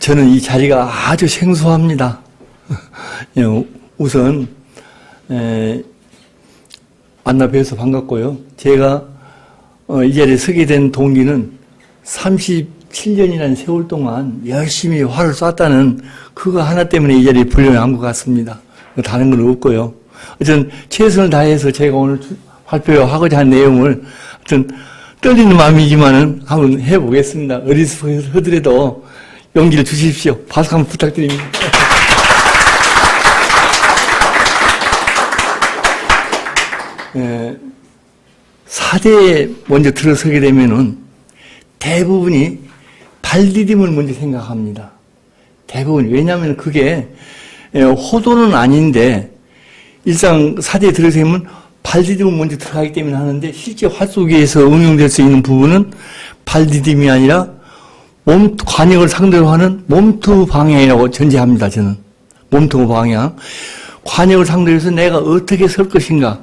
저는 이 자리가 아주 생소합니다. 우선 만나 뵈서 반갑고요. 제가 이 자리에 서게 된 동기는 37년이라는 세월 동안 열심히 활을 쐈다는 그거 하나 때문에 이 자리에 불려난 것 같습니다. 다른 건 없고요. 어쨌든 최선을 다해서 제가 오늘 발표하고자 한 내용을 어떤 떨리는 마음이지만은 한번 해보겠습니다. 어리석으더라도 용기를 주십시오. 박수 한번 부탁드립니다. 사대에 먼저 들어서게 되면은 대부분이 발디딤을 먼저 생각합니다. 대부분. 왜냐하면 그게 호도는 아닌데 일상 사대에 들어서면 발디딤은 먼저 들어가기 때문에 하는데 실제 활 속에서 응용될 수 있는 부분은 발디딤이 아니라 관역을 상대로 하는 몸통 방향이라고 전제합니다. 저는. 몸통 방향. 관역을 상대로 해서 내가 어떻게 설 것인가.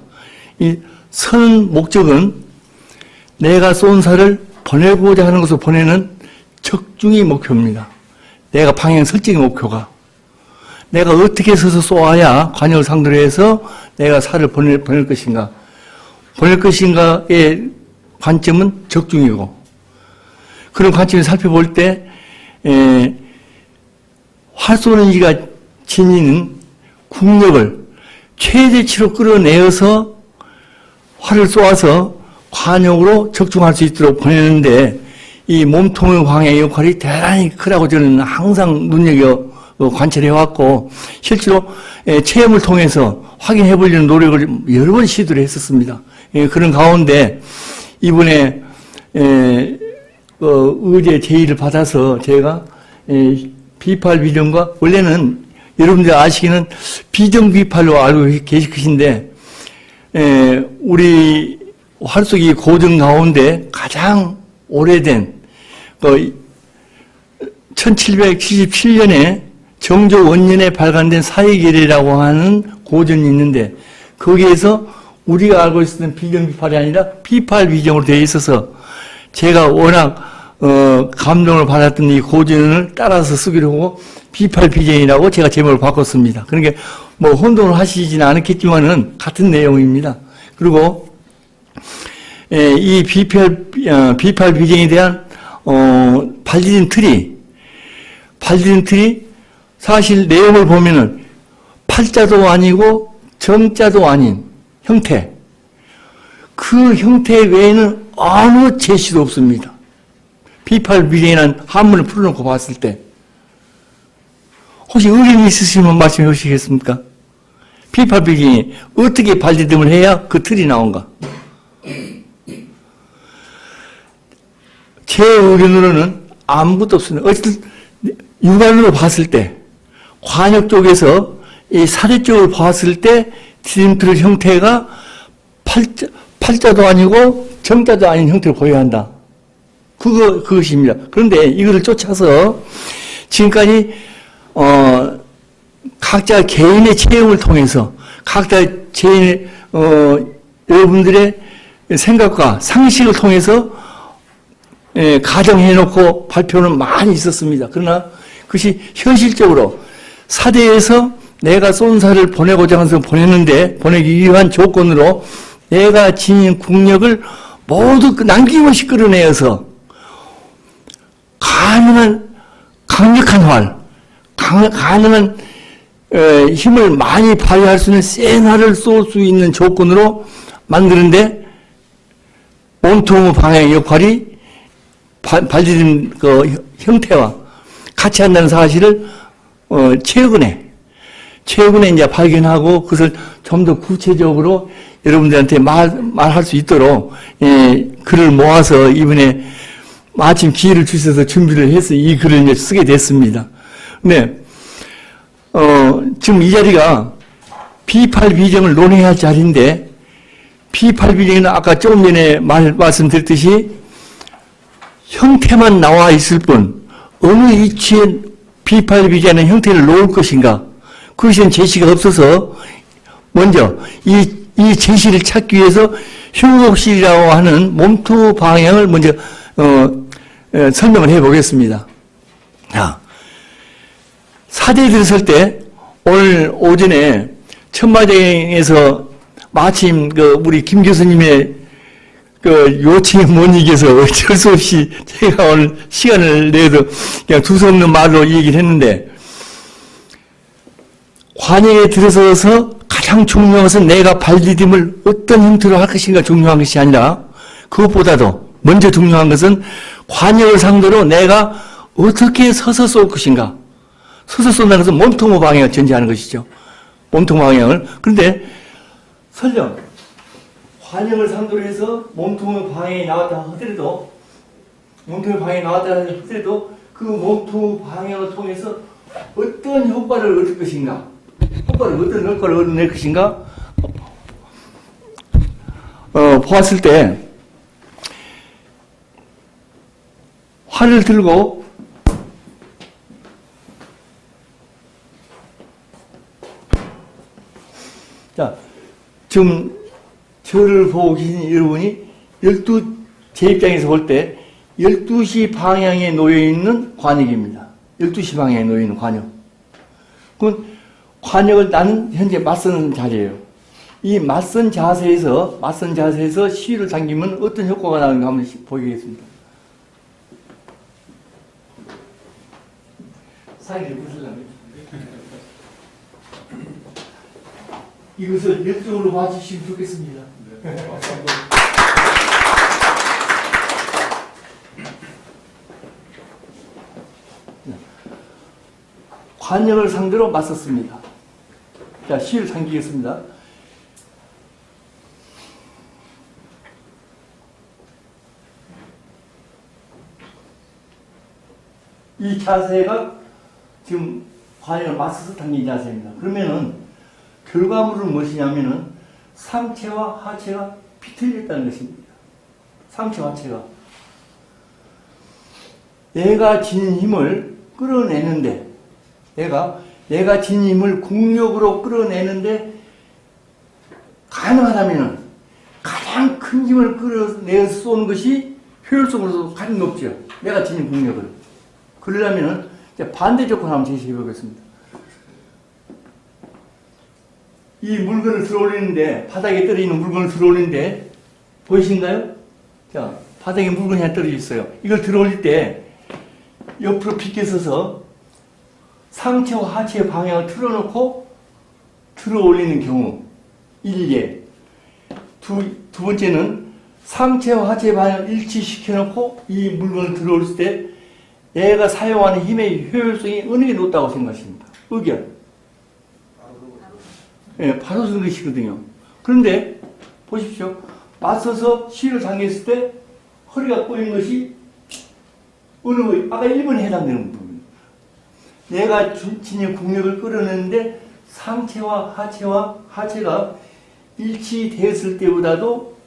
이 서는 목적은 내가 쏜 살을 보내고자 하는 것을 보내는 적중이 목표입니다. 내가 방향 설정의 목표가. 내가 어떻게 서서 쏘아야 관역을 상대로 해서 내가 살을 보낼 것인가. 보낼 것인가의 관점은 적중이고, 그런 관점을 살펴볼 때, 활 쏘는 이가 지니는 국력을 최대치로 끌어내어서 활을 쏘아서 관역으로 적중할 수 있도록 보내는데 이 몸통의 방향의 역할이 대단히 크다고 저는 항상 눈여겨 관찰해왔고 실제로 체험을 통해서 확인해 보려는 노력을 여러 번 시도를 했었습니다. 그런 가운데 이번에 의제 제의를 받아서 제가 B8 비전과 원래는 여러분들 아시기는 비전 B8로 알고 계신데 우리 활 속의 고전 가운데 가장 오래된 1777년에 정조 원년에 발간된 사회계례라고 하는 고전이 있는데 거기에서 우리가 알고 있었던 비정 B8이 아니라 B8 비정으로 되어 있어서 제가 워낙 감동을 받았던 이 고전을 따라서 쓰기로 하고 B8 비전이라고 제가 제목을 바꿨습니다. 그러니까 뭐 혼동을 하시지는 않았겠지만은 같은 내용입니다. 그리고 이 B8 비전에 대한 발디딤 틀이 사실 내용을 보면은 팔자도 아니고 정자도 아닌 형태, 그 형태 외에는 아무 제시도 없습니다. B8 비전이라는 한문을 풀어놓고 봤을 때 혹시 의견이 있으시면 말씀해 주시겠습니까? B8 비전이 어떻게 발디딤을 해야 그 틀이 나온가? 제 의견으로는 아무것도 없습니다. 어쨌든 육안으로 봤을 때 관역 쪽에서 이 사대 쪽을 봤을 때 디딤틀 형태가 팔자도 아니고 정자도 아닌 형태를 보여야 한다. 그것입니다. 그런데 이거를 쫓아서 지금까지 각자 개인의 체험을 통해서 각자 개인의 여러분들의 생각과 상식을 통해서 가정해놓고 발표는 많이 있었습니다. 그러나 그것이 현실적으로 사대에서 내가 쏜 살을 보내고자 해서 보내기 위한 조건으로 내가 지닌 국력을 모두 남김없이 끌어내어서 가능한 강력한 활, 가능한 힘을 많이 발휘할 수 있는 센 활을 쏠 수 있는 조건으로 만드는데 몸통 방향의 역할이 발디딤 그 형태와 같이 한다는 사실을 최근에 이제 발견하고 그것을 좀 더 구체적으로 여러분들한테 말할 수 있도록 글을 모아서 이번에 마침 기회를 주셔서 준비를 해서 이 글을 이제 쓰게 됐습니다. 네, 지금 이 자리가 B8 비정을 논해야 할 자리인데 B8 비정은 아까 조금 전에 말씀드렸듯이 형태만 나와 있을 뿐 어느 위치에 B8 비전의 형태를 놓을 것인가 그것은 제시가 없어서 먼저 이 이 제시를 찾기 위해서 휴곡실이라고 하는 몸통 방향을 먼저 설명을 해보겠습니다. 자, 사대에 들어설 때 오늘 오전에 천마장에서 마침 우리 김 교수님의 요청에 못 이겨서 어쩔 수 없이 제가 오늘 시간을 내서 그냥 두서없는 말로 얘기를 했는데, 관역에 들어서서 가장 중요한 것은 내가 발디딤을 어떤 형태로 할 것인가 중요한 것이 아니라, 그것보다도 먼저 중요한 것은 관역을 상대로 내가 어떻게 서서 쏠 것인가. 서서 쏜다는 것은 몸통 방향을 전제하는 것이죠. 몸통 방향을. 그런데 설령 관역을 상대로 해서 몸통의 방향이 나왔다 하더라도, 그 몸통 방향을 통해서 어떤 효과를 얻을 것인가, 어떤 효과를 얻어낼 것인가, 보았을 때, 활을 들고 자, 지금 저를 보고 계신 여러분이 제 입장에서 볼 때 12시 방향에 놓여있는 관역입니다. 12시 방향에 놓여있는 관역. 그 관역을 나는 현재 맞서는 자리예요. 이 맞선 자세에서 시위를 당기면 어떤 효과가 나는가 한번 보이겠습니다. 사이를 부술라면 이것을 역적으로 봐주시면 좋겠습니다. 네. 관역을 상대로 맞섰습니다. 자, 시를 당기겠습니다. 이 자세가 지금 관역을 맞서서 당긴 자세입니다. 그러면은 결과물은 무엇이냐면은 상체와 하체가 비틀렸다는 것입니다. 상체와 하체가. 내가 지닌 힘을 끌어내는데, 내가 지닌 힘을 국력으로 끌어내는데, 가능하다면은 가장 큰 힘을 끌어내서 쏘는 것이 효율성으로서 가장 높죠. 내가 지닌 국력을. 그러려면은 반대 조건 한번 제시해 보겠습니다. 이 물건을 들어올리는데, 바닥에 떨어지는 물건을 들어올리는데, 보이신가요? 자, 바닥에 물건이 하나 떨어져 있어요. 이걸 들어올릴 때, 옆으로 비껴서서 상체와 하체의 방향을 틀어놓고 들어올리는 경우, 1예. 두 번째는 상체와 하체의 방향을 일치시켜놓고 이 물건을 들어올릴 때, 내가 사용하는 힘의 효율성이 어느 게 높다고 생각하십니까? 의견. 예, 바로 쓰는 것이거든요. 그런데, 보십시오. 맞서서 시를 당겼을 때, 허리가 꼬인 것이, 아까 1번에 해당되는 부분. 내가 지닌 국력을 끌어내는데, 상체와 하체가 일치되었을 때보다도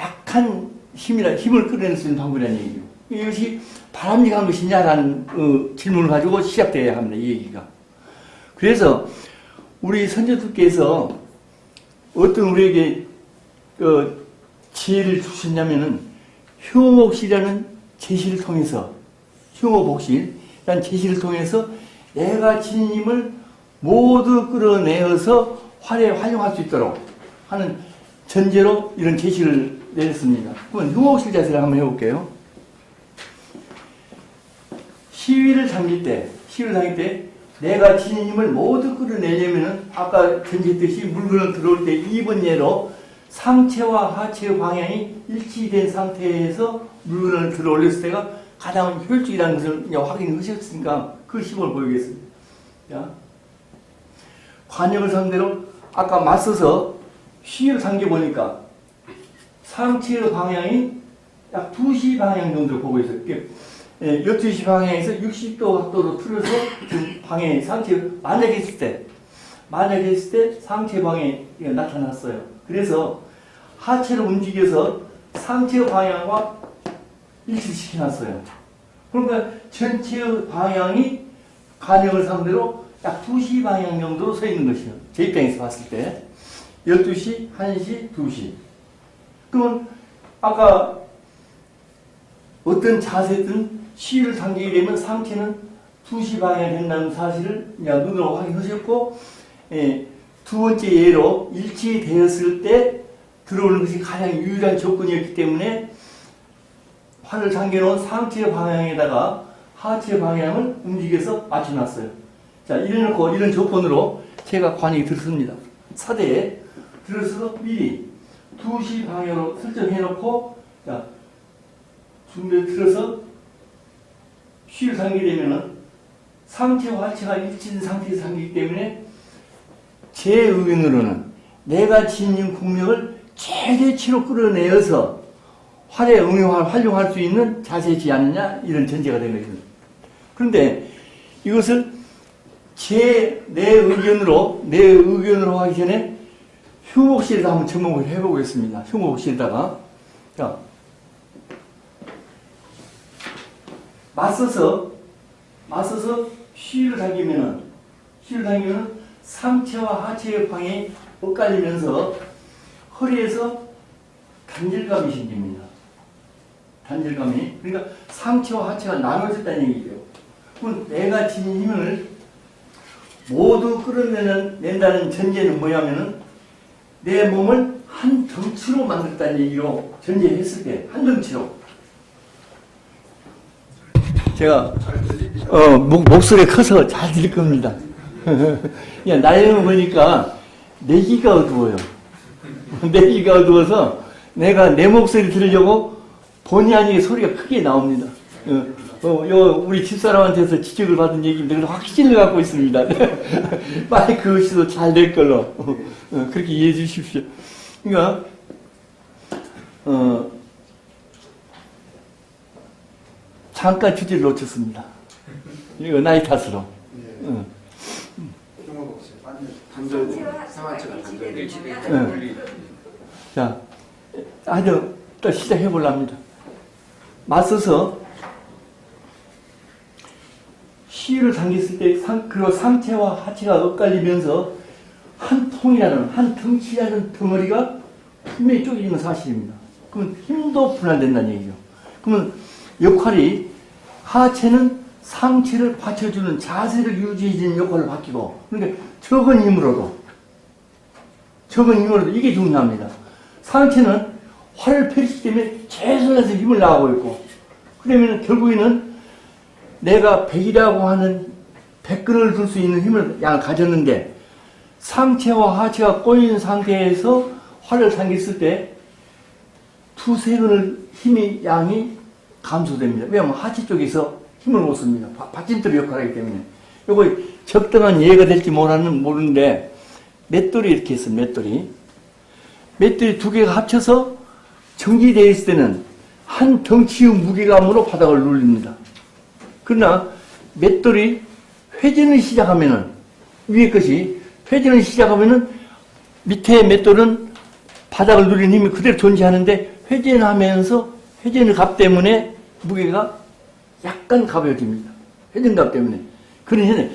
약한 힘을 끌어낼 수 있는 방법이라는 얘기예요. 이것이 바람직한 것이냐라는 질문을 가지고 시작되어야 합니다. 이 얘기가. 그래서, 우리 선조들께서 어떤 우리에게 지혜를 주셨냐면은 효목실이라는 제시를 통해서 효목복실이라는 제시를 통해서 내가 지닌 힘을 모두 끌어내어서 활에 활용할 수 있도록 하는 전제로 이런 제시를 내렸습니다. 그럼 효목실 자세를 한번 해볼게요. 시위를 당길 때 내가 지닌 힘을 모두 끌어내려면은 아까 전제했듯이 물건을 들어올 때 2번 예로 상체와 하체의 방향이 일치된 상태에서 물건을 들어올렸을 때가 가장 효율적이라는 것을 확인하셨으니까 그 시범을 보이겠습니다. 자, 관역을 상대로 아까 맞서서 시위를 당겨보니까 상체의 방향이 약 2시 방향 정도로 보고 있어요. 12시 방향에서 60도 각도로 틀어서 지금 방향이 만약에 했을 때 상체 방향이 나타났어요. 그래서 하체를 움직여서 상체의 방향과 일치시켜놨어요. 그러니까 전체의 방향이 관역을 상대로 약 2시 방향 정도로 서 있는 것이에요. 제 입장에서 봤을 때. 12시, 1시, 2시. 그러면 아까 어떤 자세든 시를 당기게 되면 상체는 2시 방향이 된다는 사실을 눈으로 확인하셨고, 두 번째 예로 일치되었을 때 들어오는 것이 가장 유일한 조건이었기 때문에 활을 당겨놓은 상체 방향에다가 하체 방향을 움직여서 맞춰놨어요. 자, 이래놓고 이런 조건으로 제가 관역이 들었습니다. 사대에 들어서 미리 2시 방향으로 설정해놓고, 자, 준비를 들어서 쉬를 당기게 되면은 상체와 하체가 일치된 상태에서 당기기 때문에 제 의견으로는 내가 지닌 국력을 최대치로 끌어내어서 활에 활용할 수 있는 자세지 않느냐, 이런 전제가 되는 거죠. 그런데 이것을 내 의견으로 하기 전에 휴목실에다 한번 접목을 해보겠습니다. 휴목실에다가. 자, 맞서서 쉬를 당기면은 상체와 하체의 방향이 엇갈리면서 허리에서 단절감이 생깁니다. 단절감이. 그러니까 상체와 하체가 나눠졌다는 얘기죠. 그럼 내가 지닌 힘을 모두 끌어낸다는 전제는 뭐냐면은 내 몸을 한 덩치로 만들었다는 얘기로 전제했을 때, 한 덩치로. 제가 목소리가 커서 잘 들릴 겁니다. 나이를 보니까 내기가 어두워요. 내기가 어두워서 내가 내 목소리 들으려고 본의 아니게 소리가 크게 나옵니다. 우리 집사람한테서 지적을 받은 얘기입니다. 그래서 확신을 갖고 있습니다. 마이크 없이도 잘 될 걸로. 그렇게 이해해 주십시오. 그러니까, 잠깐 주제를 놓쳤습니다. 이거 나이 탓으로. 상하체가 단절되어 자, 아주 또 시작해 보랍니다. 맞서서 시를 당겼을 때 그리고 상체와 하체가 엇갈리면서 한 통이라는, 한 덩치라는 덩어리가 분명히 쪼개지는 사실입니다. 그러면 힘도 분할된다는 얘기죠. 그러면 역할이 하체는 상체를 받쳐주는 자세를 유지해주는 역할을 맡기고, 그러니까 적은 힘으로도 이게 중요합니다. 상체는 활을 펼치기 때문에 최선에서 힘을 나가고 있고, 그러면 결국에는 내가 100이라고 하는 100근을 들 수 있는 힘을 양을 가졌는데, 상체와 하체가 꼬인 상태에서 활을 당겼을 때 두세 근을 양이 감소됩니다. 왜냐하면 하체 쪽에서 힘을 못 씁니다. 받침대로 역할을 하기 때문에. 요거 적당한 예가 될지 모르는데, 맷돌이 이렇게 있어요. 맷돌이 두 개가 합쳐서 정지되어 있을 때는 한 덩치의 무게감으로 바닥을 눌립니다. 그러나 맷돌이 회전을 시작하면은, 위에 것이 회전을 시작하면은 밑에 맷돌은 바닥을 누리는 힘이 그대로 존재하는데, 회전하면서 회전의 때문에 무게가 약간 가벼워집니다. 회전값 때문에. 그런 현상,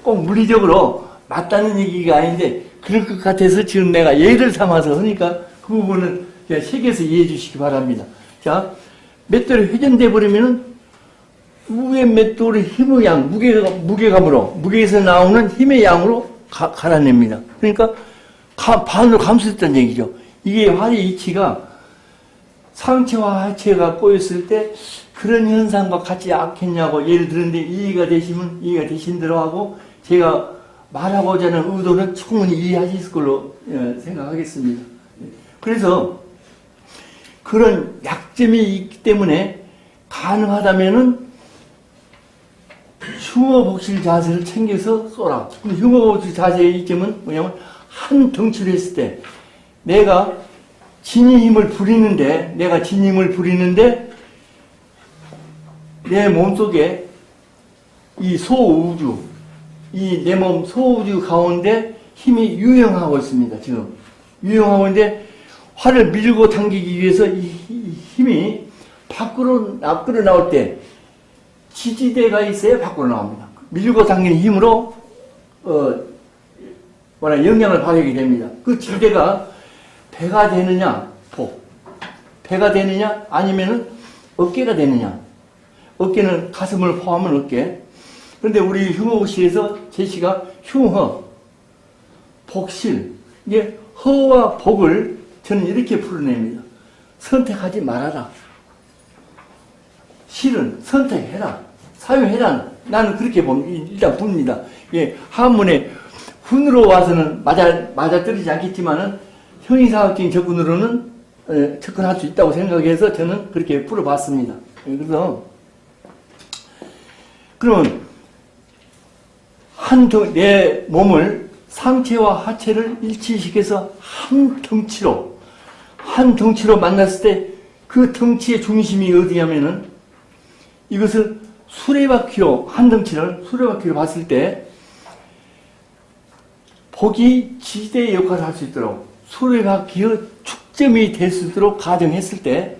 꼭 물리적으로 맞다는 얘기가 아닌데, 그럴 것 같아서 지금 내가 예를 삼아서 하니까 그 부분은 책에서 이해해 주시기 바랍니다. 자, 맷돌이 회전돼 버리면은 위에 맷돌의 힘의 양, 무게감으로, 무게에서 나오는 힘의 양으로 갈아냅니다. 그러니까 반으로 감소했다는 얘기죠. 이게 활의 이치가 상체와 하체가 꼬였을 때 그런 현상과 같지 않겠냐고 예를 들었는데, 이해가 되시면 이해가 되신 대로 하고, 제가 말하고자 하는 의도는 충분히 이해하실 걸로 생각하겠습니다. 그래서 그런 약점이 있기 때문에 가능하다면은 흉어복실 자세를 챙겨서 쏘라. 그럼 흉어복실 자세의 이점은 뭐냐면, 한 덩치로 했을 때 내가 지닌 힘을 부리는데 내 몸속에 이 소우주, 이 내 몸 소우주 가운데 힘이 유영하고 있습니다. 지금 유영하고 있는데, 활을 밀고 당기기 위해서 이 힘이 밖으로 나올 때 지지대가 있어야 밖으로 나옵니다. 밀고 당기는 힘으로 영향을 받게 됩니다. 그 질대가 배가 되느냐, 배가 되느냐, 아니면은 어깨가 되느냐. 어깨는 가슴을 포함한 어깨. 그런데 우리 흉어복실에서 제시가 흉허, 복실. 이게 허와 복을 저는 이렇게 풀어냅니다. 선택하지 말아라. 실은 선택해라. 사용해라. 나는 그렇게 일단 봅니다. 예, 한문에 훈으로 와서는 맞아떨어지지 않겠지만은 형이상학적인 접근으로는 접근할 수 있다고 생각해서 저는 그렇게 풀어봤습니다. 그래서 그러면 내 몸을 상체와 하체를 일치시켜서 한 덩치로 만났을 때 그 덩치의 중심이 어디냐면은 이것을 수레바퀴로 한 덩치를 수레바퀴로 봤을 때 복이 지대의 역할을 할 수 있도록 수레바퀴의 축점이 될 수 있도록 가정했을 때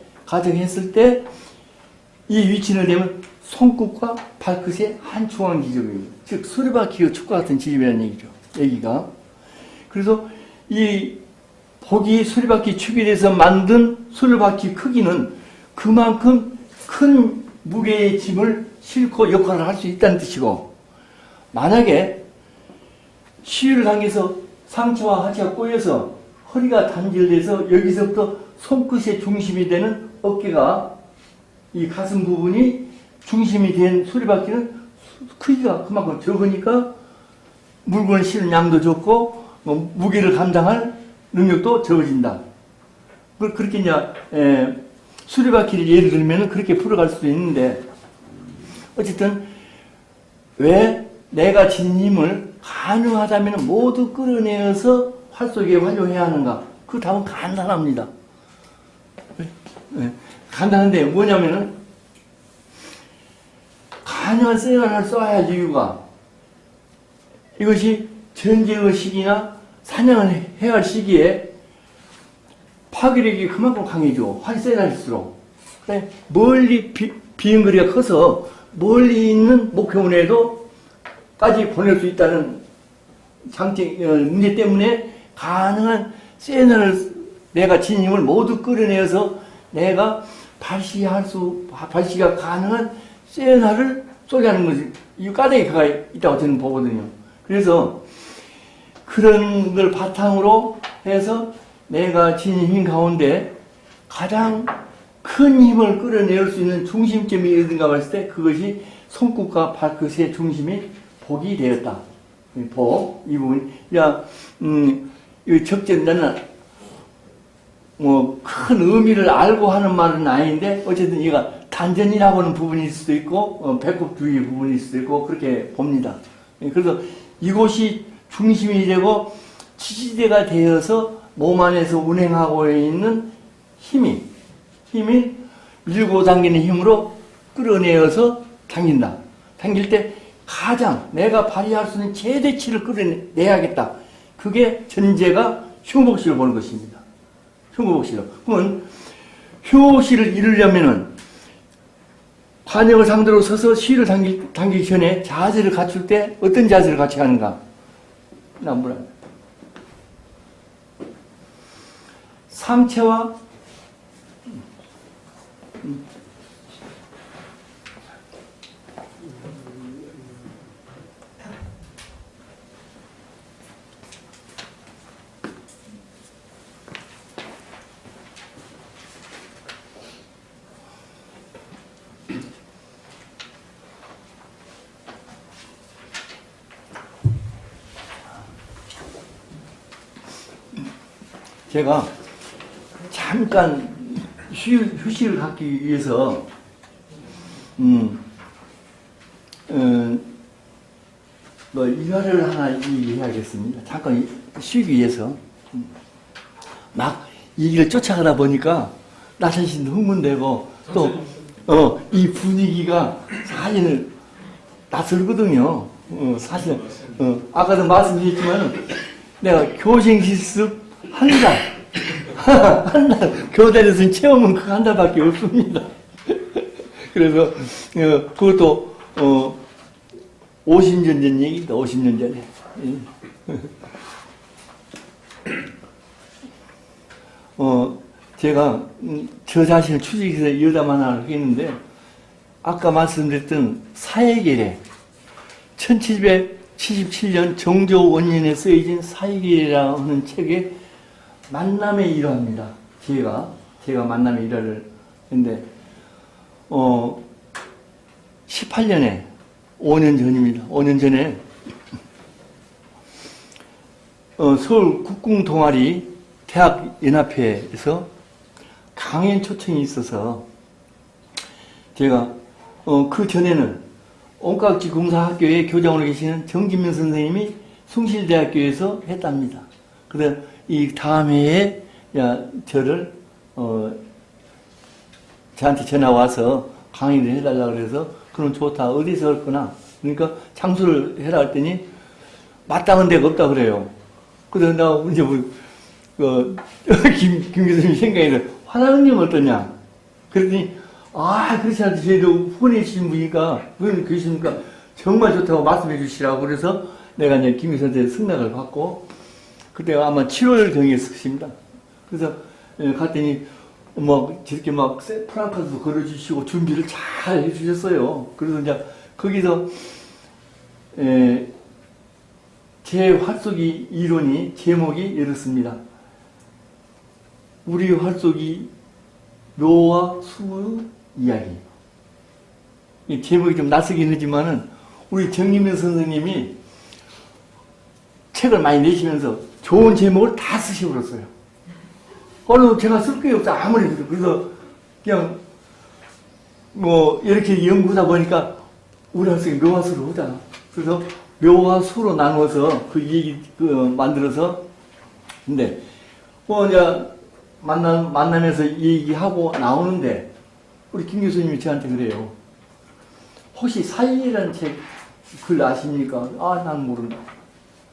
이 위치는 되면 손끝과 발끝의 한 중앙 지점입니다. 즉 수레바퀴의 축과 같은 지점이라는 얘기죠. 여기가. 그래서 이 복이 수레바퀴 축이 돼서 만든 수레바퀴 크기는 그만큼 큰 무게의 짐을 싣고 역할을 할 수 있다는 뜻이고, 만약에 시유를 당겨서 상체와 하체가 꼬여서 허리가 단절돼서 여기서부터 손끝의 중심이 되는 어깨가 이 가슴 부분이 중심이 된 수레바퀴는 크기가 그만큼 적으니까 물건을 실은 양도 적고 무게를 감당할 능력도 적어진다. 그렇게 이제 수레바퀴를 예를 들면 그렇게 풀어갈 수도 있는데, 어쨌든 왜 내가 진 힘을 가능하다면 모두 끌어내어서 활 속에 활용해야 하는가? 그 답은 간단합니다. 간단한데 뭐냐면은 가능한 세간을 써야 이유가, 이것이 전쟁의 시기나 사냥을 해야 할 시기에 파괴력이 그만큼 강해져. 활이 세날수록. 그래, 멀리 비행거리가 커서 멀리 있는 목표물에도 까지 보낼 수 있다는 문제 때문에 가능한 세날을 내가 진 힘을 모두 끌어내어서 내가 발시가 가능한 세날을 쏘게 하는 것이 이 까닭이가 있다고 저는 보거든요. 그래서 그런 걸 바탕으로 해서 내가 지닌 힘 가운데 가장 큰 힘을 끌어내올 수 있는 중심점이 어딘가 봤을 때 그것이 손끝과 발끝의 중심이 복이 되었다. 복, 이 부분. 이 적절, 나는 큰 의미를 알고 하는 말은 아닌데 어쨌든 이가 단전이라고 하는 부분일 수도 있고 배꼽주의 부분일 수도 있고 그렇게 봅니다. 그래서 이곳이 중심이 되고 지지대가 되어서 몸 안에서 운행하고 있는 힘이 밀고 당기는 힘으로 끌어내어서 당긴다. 당길 때 가장 내가 발휘할 수 있는 최대치를 끌어내야겠다. 그게 전제가 흉어복실을 보는 것입니다. 흉어복실로. 그러면 흉어복실을 이루려면은 관역을 상대로 서서 시를 당기기 전에 자세를 갖출 때 어떤 자세를 갖춰야 하는가? 상체와 제가 잠깐 휴식을 갖기 위해서 일화를 하나 얘기해야겠습니다. 잠깐 쉬기 위해서 막 이 길을 쫓아가다 보니까 나 자신도 흥분되고 또 이 분위기가 사실은 낯설거든요. 사실 아까도 말씀드렸지만 내가 교생 실습 한 달 교단에서는 체험은 그 한 달밖에 없습니다. 그래서 그것도 50년 전 얘기다. 50년 전에. 제가 저 자신을 추직해서 여담 하나 하겠는데, 아까 말씀드렸던 사해계례, 1777년 정조 원년에 쓰여진 사해계례라는 책에 만남의 일화입니다. 제가 만남의 일화를 했는데, 18년에, 5년 전입니다. 5년 전에, 서울 국궁동아리 대학연합회에서 강연 초청이 있어서 제가 그 전에는 온각지공사학교에 교장으로 계시는 정진명 선생님이 숭실대학교에서 했답니다. 그래서 이 다음 해에 저를 저한테 전화 와서 강의를 해달라고 그래서 그럼 좋다. 어디서 할 거나. 그러니까 장소를 해라 했더니 마땅한 데가 없다 그래요. 그래서 나 이제 김 교수님 생각에는 화랑님 어떠냐? 그랬더니 그렇지 않아도 저희도 후원해 주신 분이니까 후원 계시니까 정말 좋다고 말씀해 주시라고 그래서 내가 이제 김 교수한테 승낙을 받고 그때가 아마 7월경에 쓰십니다. 그래서 갔더니 저렇게 프랑카도 걸어주시고 준비를 잘 해주셨어요. 그래서 이제 거기서 제 활쏘기 이론이 제목이 이렇습니다. 우리 활쏘기 묘와 수의 이야기. 이 제목이 좀 낯설긴 하지만은 우리 정림현 선생님이 책을 많이 내시면서 좋은 제목을 다 쓰셔버렸어요. 제가 쓸 게 없어 아무리 그래도. 그래서 그냥 이렇게 연구하다 보니까 우리 활쏘기 묘와 수로 하잖아. 그래서 묘와 수로 나누어서 그 얘기 만들어서 근데 이제 만나면서 얘기하고 나오는데 우리 김 교수님이 저한테 그래요. 혹시 사이라는 책 글 아십니까? 난 모른다.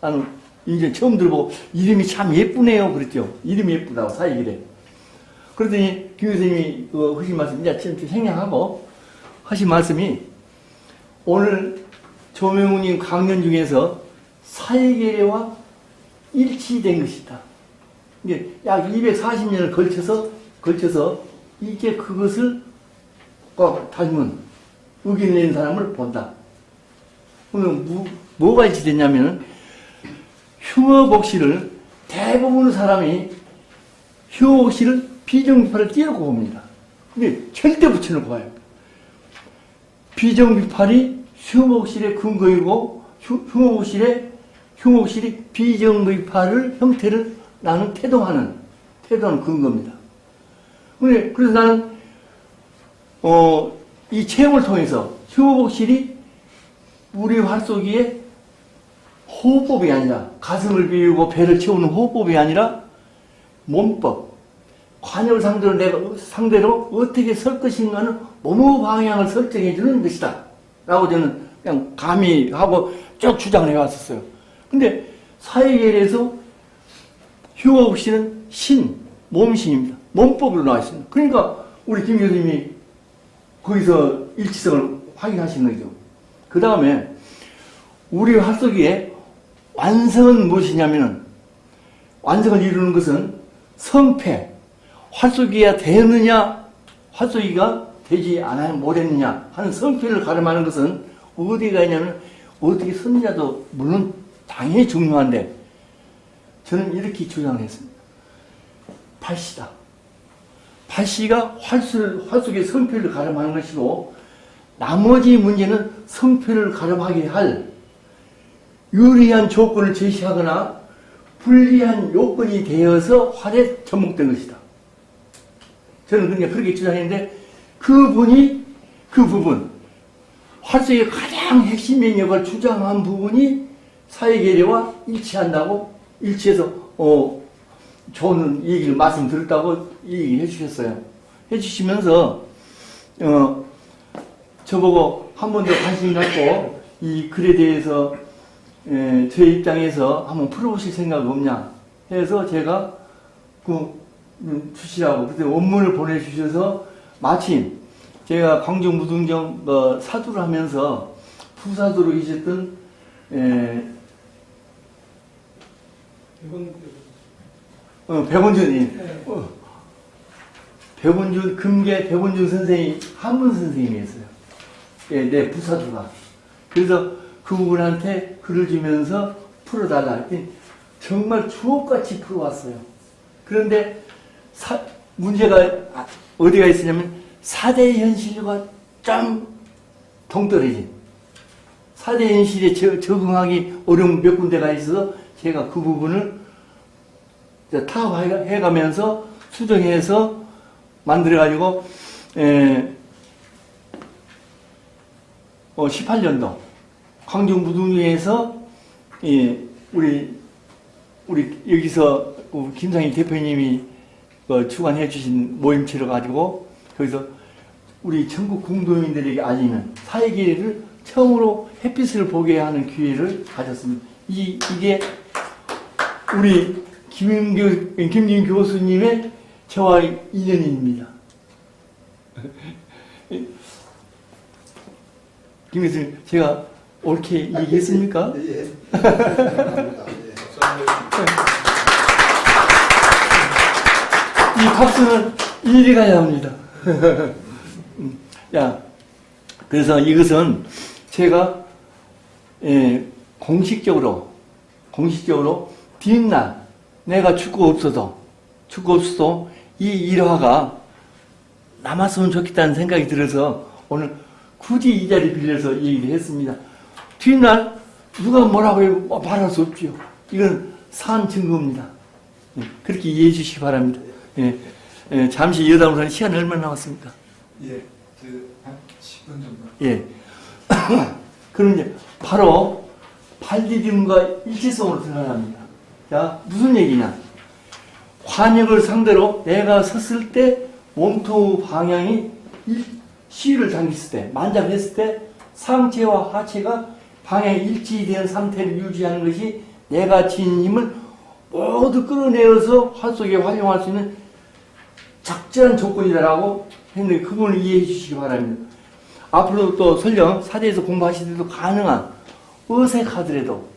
나는 이제 처음 들어보고 이름이 참 예쁘네요. 그랬죠. 이름이 예쁘다고 사이기래. 그러더니 김 교수님이 하신 말씀 이제 지금 생략하고 하신 말씀이 오늘 조명훈님 강연 중에서 사이계례와 일치된 것이다. 이게 약 240년을 걸쳐서 이게 그것을 닮은 의견을 낸 사람을 본다. 그러면 뭐가 일치됐냐면은 흉어복시를 대부분 사람이 흉어복시를 비정비파를 띄놓고 봅니다. 근데 절대 붙여놓고 봐요. 비정비팔이 흉어복실의 근거이고 흉어복실이 비정비파를 형태를 나는 태동하는 근거입니다. 그래서 나는 이 체험을 통해서 흉어복실이 우리 활쏘기에 호흡법이 아니라 가슴을 비우고 배를 채우는 호흡법이 아니라 몸법, 관여를 상대로 어떻게 설 것인가는 몸의 방향을 설정해 주는 것이다 라고 저는 그냥 감히 하고 쭉 주장을 해왔었어요. 근데 사회계에서 흉어복시는 몸신입니다. 몸법으로 나와 있습니다. 그러니까 우리 김 교수님이 거기서 일치성을 확인하신 거죠. 그 다음에 우리 활쏘기에 완성은 무엇이냐면은 완성을 이루는 것은 성패, 활쏘기가 되느냐 활쏘기가 되지 않아야 못했느냐 하는 성패를 가름하는 것은 어디가 있냐면 어떻게 섰느냐도 물론 당연히 중요한데 저는 이렇게 주장을 했습니다. 팔씨다. 팔씨가 활쏘기의 성패를 가름하는 것이고 나머지 문제는 성패를 가름하게 할 유리한 조건을 제시하거나 불리한 요건이 되어서 활에 접목된 것이다. 저는 그렇게 주장했는데 그 부분 활쏘기의 가장 핵심 영역을 주장한 부분이 사회계례와 일치해서 좋은 얘기를 말씀드렸다고 얘기해 주셨어요. 해 주시면서 저보고 한 번 더 관심 갖고 이 글에 대해서 제 입장에서 한번 풀어보실 생각 없냐 해서 제가 주시라고 그때 원문을 보내주셔서 마침 제가 광주 무등정 사두를 하면서 부사두로 계셨던 백원준이. 백원준, 금계 백원준 선생이 한문 선생님이었어요. 예, 내 부사수가. 그래서 그분한테 글을 주면서 풀어달라 했더니 정말 주옥같이 풀어왔어요. 그런데 문제가 어디가 있으냐면 사대 현실과 좀 동떨어진 사대 현실에 적응하기 어려운 몇 군데가 있어서 제가 그 부분을 타협해가면서 수정해서 만들어가지고 18년도 광주무등위에서 우리 여기서 김상희 대표님이 주관해 주신 모임체를 가지고 거기서 우리 전국 공동인들에게 알리는 사회기회를 처음으로 햇빛을 보게 하는 기회를 가졌습니다. 이게 우리 김진 교수님의 저와 인연입니다. 김 교수님, 제가 옳게 얘기했습니까? 예. 이 박수는 일리 가야 합니다. 그래서 이것은 제가 공식적으로 뒷날 내가 죽고 없어도 이 일화가 남았으면 좋겠다는 생각이 들어서 오늘 굳이 이 자리 빌려서 얘기를 했습니다. 뒷날 누가 뭐라고 말할 수 없지요. 이건 산 증거입니다. 그렇게 이해해 주시기 바랍니다. 잠시 여담으로 시간이 얼마나 남았습니까? 예, 한 10분 정도. 예. 그럼 이제 바로 발디딤과 일치성으로 들어갑니다. 자, 무슨 얘기냐? 환역을 상대로 내가 섰을 때 몸통 방향이 시위를 당겼을 때, 만잡했을 때 상체와 하체가 방향이 일치된 상태를 유지하는 것이 내가 지닌 힘을 모두 끌어내어서 활 속에 활용할 수 있는 적절한 조건이라고 했는데 그분을 이해해 주시기 바랍니다. 앞으로 또 설령 사대에서 공부하실 때도 가능한 어색하더라도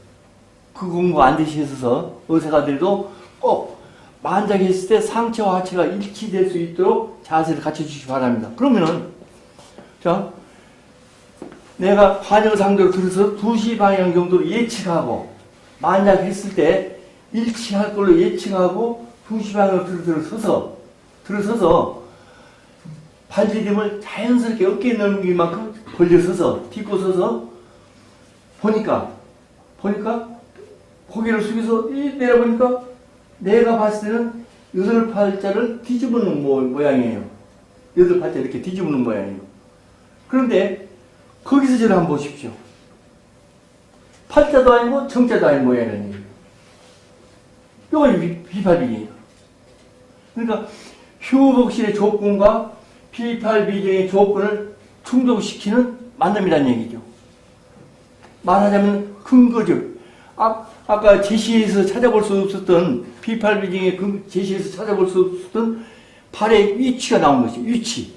그 공부 안 되셔서 어색하더라도 꼭 만작했을 때 상체와 하체가 일치될 수 있도록 자세를 갖춰주시기 바랍니다. 그러면은 자 내가 환영 상대로 들어서 2시 방향 정도로 예측하고 만약했을 때 일치할 걸로 예측하고 2시 방향으로 들어서서 발디딤을 자연스럽게 어깨에 넣는 만큼 벌려서서 딛고 서서 보니까 고개를 숙여서 내려보니까 내가 봤을 때는 8팔자를 뒤집어놓은 모양이에요. 8팔자 이렇게 뒤집어놓은 모양이에요. 그런데 거기서 저를 한번 보십시오. 팔자도 아니고 정자도 아닌 모양이에요. 뼈가 비팔비경이에요. 그러니까 휴복실의 조건과 비팔비경의 조건을 충족시키는 만남이라는 얘기죠. 말하자면 근거적. 아까 제시에서 찾아볼 수 없었던 비팔비경의 제시에서 찾아볼 수 없었던 팔의 위치가 나온 것이죠. 위치.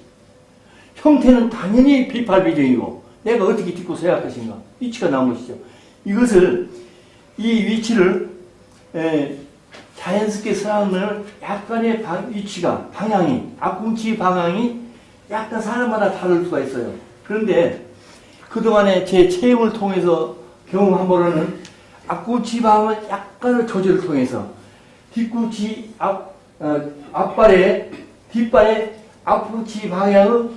형태는 당연히 비팔비경이고 내가 어떻게 딛고 서야 할 것인가. 위치가 나온 것이죠. 이 위치를 자연스럽게 서하면 약간의 위치가 방향이 앞꿈치 방향이 약간 사람마다 다를 수가 있어요. 그런데 그동안에 제 체험을 통해서 경험한 바로는 앞꿈치 방향을 약간의 조절을 통해서 뒤꿈치 뒷발의 앞꿈치 방향을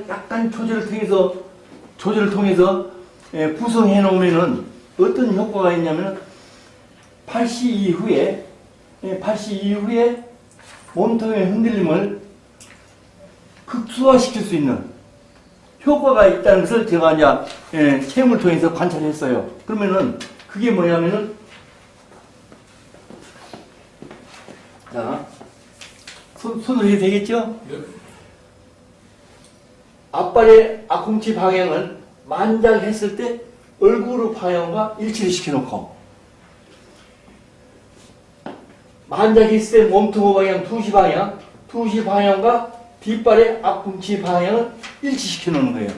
약간 조절을 통해서 구성해 놓으면은 어떤 효과가 있냐면 8시 이후에 몸통의 흔들림을 극소화시킬 수 있는 효과가 있다는 것을 제가 이제 체험을 통해서 관찰했어요. 그러면은 그게 뭐냐면은 자 손으로 해도 되겠죠? 앞발의 앞꿈치 방향을 만작했을 때 얼굴의 방향과 일치를 시켜놓고 만작했을 때 몸통 방향 2시 방향과 뒷발의 앞꿈치 방향을 일치시켜 놓는 거예요.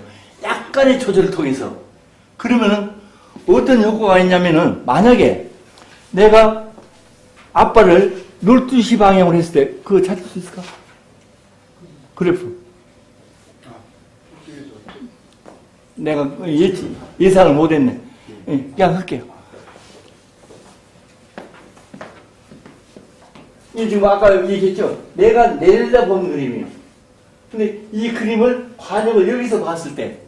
약간의 조절을 통해서. 그러면은 어떤 효과가 있냐면은 만약에 내가 앞발을 12시 방향으로 했을 때 그거 찾을 수 있을까? 그래프. 내가 예상을 못했네. 예, 그냥 할게요. 이 지금 아까 얘기했죠? 내가 내려다보는 그림이에요. 근데 이 그림을 관역을 여기서 봤을 때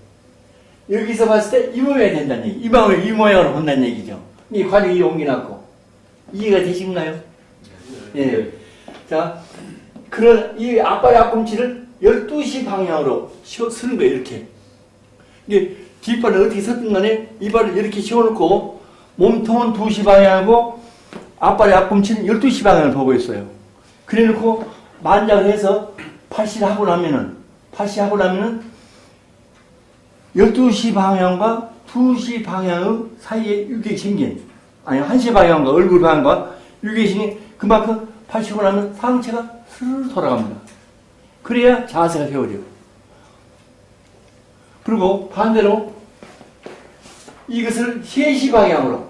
이 모양이 된다는 얘기. 이 모양으로 본다는 얘기죠. 이 관역이 옮겨놨고. 이해가 되신가요? 예. 자, 그런 이 앞발의 앞꿈치를 12시 방향으로 쓰는 거예요, 이렇게. 이게 뒷발을 어떻게 섰든 간에 이 발을 이렇게 씌워놓고 몸통은 2시 방향이고 앞발의 앞꿈치는 12시 방향을 보고 있어요. 그래 놓고 만작을 해서 팔씨를 하고 나면은 12시 방향과 2시 방향의 사이에 유격이 생긴, 아니 1시 방향과 얼굴 방향과 유격이 생긴 그만큼 팔씨고 나면 상체가 스르르 돌아갑니다. 그래야 자세가 세워져요. 그리고 반대로 이것을 3시 방향으로,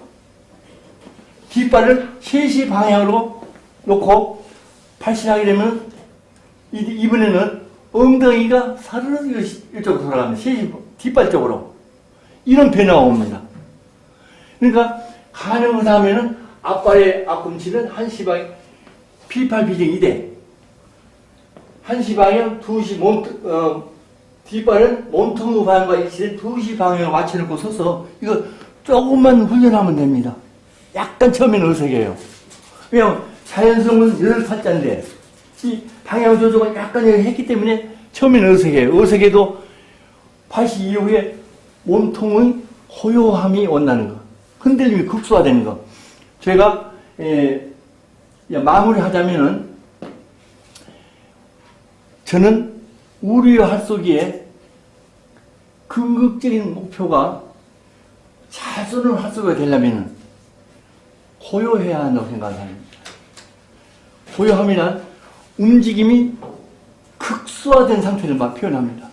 뒷발을 3시 방향으로 놓고 팔씨를 하게 되면 이번에는 엉덩이가 사르르 이쪽으로 돌아갑니다. 3시 뒷발 쪽으로. 이런 변화가 옵니다. 그러니까 가능을 하면은 앞발의 앞꿈치는 1시 방향, P8 비정이 돼. 1시 방향, 2시 뒷발은 몸통 방향과 일치된 2시 방향을 맞춰놓고 서서 이거 조금만 훈련하면 됩니다. 약간 처음에는 어색해요. 왜냐하면 자연성은 8살짜리인데 이 방향 조정을 약간 했기 때문에 처음에는 어색해요. 어색해도 80 이후에 몸통의 호요함이 온다는 거. 흔들림이 극소화되는 거. 제가 마무리하자면은 저는 우리의 활쏘기에 궁극적인 목표가 잘 쏘는 활쏘기가 되려면 호요해야 한다고 생각합니다. 호요함이란 움직임이 극소화된 상태를 표현합니다.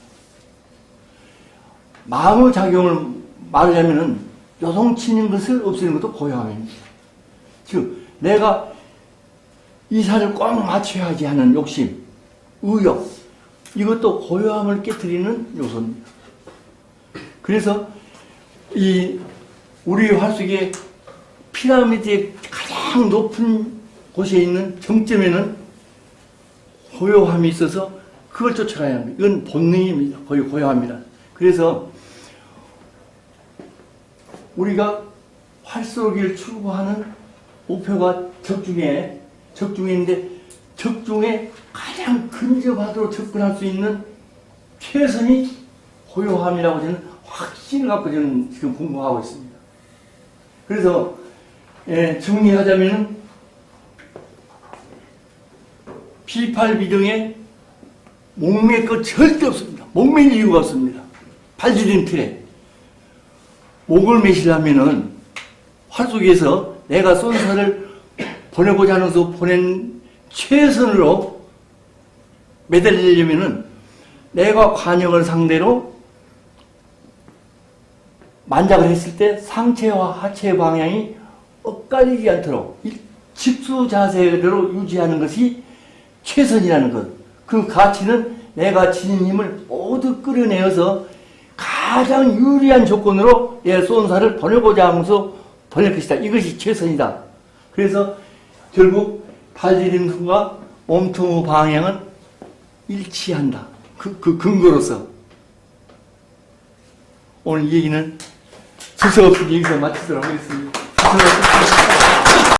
마음의 작용을 말하자면 요동치는 것을 없애는 것도 고요함입니다. 즉 내가 이 살을 꼭 맞춰야지 하는 욕심, 의욕, 이것도 고요함을 깨트리는 요소입니다. 그래서 이 우리 활쏘기의 피라미드의 가장 높은 곳에 있는 정점에는 고요함이 있어서 그걸 쫓아가야 합니다. 이건 본능입니다. 거의 고요합니다. 그래서 우리가 활쏘기를 추구하는 목표가 적중인데 적중에 가장 근접하도록 접근할 수 있는 최선이 고요함이라고 저는 확신을 갖고 저는 지금 공부하고 있습니다. 그래서 정리하자면은 P8 비등에 목맬 것 절대 없습니다. 목맬 이유가 없습니다. 발디딘 틀에 목을 매시려면은 활쏘기에서 내가 쏜 살을 보내고자 하면서 보낸 최선으로 매달리려면은 내가 관역을 상대로 만작을 했을 때 상체와 하체의 방향이 엇갈리지 않도록 직수 자세대로 유지하는 것이 최선이라는 것. 그 가치는 내가 지닌 힘을 모두 끌어내어서 가장 유리한 조건으로 내 쏜 살을 보내고자 하면서 보낼 것이다. 이것이 최선이다. 그래서 결국 발디딤과 몸통 방향은 일치한다. 그 근거로서 오늘 이 얘기는 수서 없이 여기서 마치도록 하겠습니다.